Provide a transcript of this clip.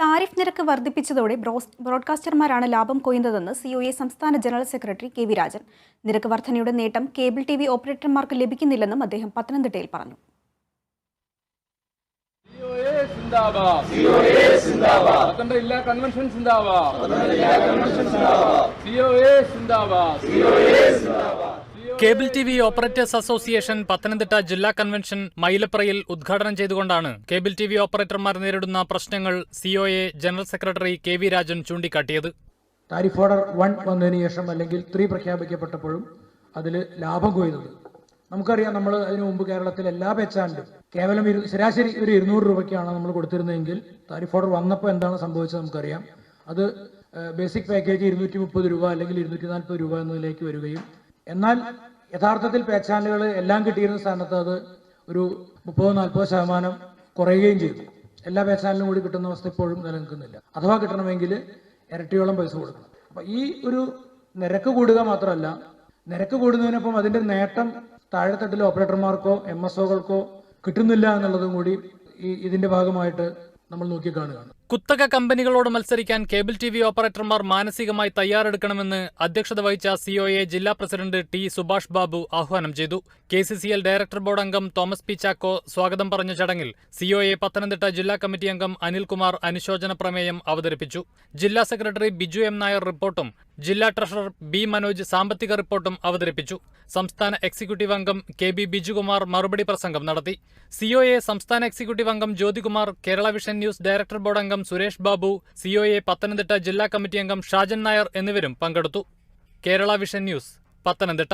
Tariff നിരക്ക് വർദ്ധിപ്പിച്ചതോടെ ബ്രോഡ്കാസ്റ്റർമാരാണ് ലാഭം കൊയ്യുന്നതെന്ന് COA സംസ്ഥാന ജനറൽ സെക്രട്ടറി കെ.വി. രാജൻ. നിരക്ക് വർധനയുടെ നേട്ടം കേബിൾ ടി.വി. ഓപ്പറേറ്റർമാർക്ക് ലഭിക്കുന്നില്ലെന്നും അദ്ദേഹം പത്തനംതിട്ടയിൽ പറഞ്ഞു. Cable T V operators association Pathanamthitta ജില്ലാ കൺവെൻഷൻ മൈലപ്രയിൽ ഉദ്ഘാടനം ചെയ്തുകൊണ്ടാണ് കേബിൾ ടി വി ഓപ്പറേറ്റർമാർ നേരിടുന്ന പ്രശ്നങ്ങൾ COA general secretary K V. Rajan ചൂണ്ടിക്കാട്ടിയത്. ടാരിഫ് ഓർഡർ 1 വന്നതിന് ശേഷം അല്ലെങ്കിൽ 3 പ്രഖ്യാപിക്കപ്പെട്ടപ്പോഴും അതിൽ ലാഭം കൊയ്യുന്നത് നമുക്കറിയാം. നമ്മൾ അതിനു മുമ്പ് കേരളത്തിൽ എല്ലാ പേച്ചാൻഡിലും കേവലം ശരാശരി ഒരു 200 രൂപയ്ക്കാണ് നമ്മൾ കൊടുത്തിരുന്നതെങ്കിൽ ടാരിഫ് ഓർഡർ വന്നപ്പോൾ എന്താണ് സംഭവിച്ചത് നമുക്കറിയാം. അത് ബേസിക് പാക്കേജ് 230 രൂപ അല്ലെങ്കിൽ 240 രൂപ എന്നതിലേക്ക് വരികയും എന്നാൽ യഥാർത്ഥത്തിൽ പേ ചാനലുകൾ എല്ലാം കിട്ടിയിരുന്ന സ്ഥാനത്ത് അത് ഒരു 30-40% കുറയുകയും ചെയ്തു. എല്ലാ പേ ചാനലും കൂടി കിട്ടുന്ന അവസ്ഥ ഇപ്പോഴും നിലനിൽക്കുന്നില്ല. അഥവാ കിട്ടണമെങ്കിൽ ഇരട്ടിയോളം പൈസ കൊടുക്കണം. അപ്പം ഈ ഒരു നിരക്ക് കൂടുക മാത്രമല്ല, നിരക്ക് കൂടുന്നതിനൊപ്പം അതിൻ്റെ നേട്ടം താഴെത്തട്ടിലെ ഓപ്പറേറ്റർമാർക്കോ MSOകൾക്കോ കിട്ടുന്നില്ല എന്നുള്ളതും കൂടി ഇതിന്റെ ഭാഗമായിട്ട് നമ്മൾ നോക്കിക്കാണുകയാണ്. കുത്തക കമ്പനികളോട് മത്സരിക്കാൻ കേബിൾ ടി വി ഓപ്പറേറ്റർമാർ മാനസികമായി തയ്യാറെടുക്കണമെന്ന് അധ്യക്ഷത വഹിച്ച സിഒഎ ജില്ലാ പ്രസിഡന്റ് ടി സുഭാഷ് ബാബു ആഹ്വാനം ചെയ്തു. KCCL ഡയറക്ടർ ബോർഡ് അംഗം തോമസ് പി ചാക്കോ സ്വാഗതം പറഞ്ഞ ചടങ്ങിൽ സിഒഎ പത്തനംതിട്ട ജില്ലാ കമ്മിറ്റി അംഗം അനിൽകുമാർ അനുശോചന പ്രമേയം അവതരിപ്പിച്ചു. ജില്ലാ സെക്രട്ടറി ബിജു എം നായർ റിപ്പോർട്ടും ജില്ലാ ട്രഷറർ ബി മനോജ് സാമ്പത്തിക റിപ്പോർട്ടും അവതരിപ്പിച്ചു. സംസ്ഥാന എക്സിക്യൂട്ടീവ് അംഗം കെ ബി ബിജുകുമാർ മറുപടി പ്രസംഗം നടത്തി. സിഒഎ സംസ്ഥാന എക്സിക്യൂട്ടീവ് അംഗം Jyothikumar, Kerala vision news director board അംഗം സുരേഷ് ബാബു, സിഒഎ പത്തനംതിട്ട ജില്ലാ കമ്മിറ്റി അംഗം ഷാജൻ നായർ എന്നിവരും പങ്കെടുത്തു. Kerala vision news, Pathanamthitta.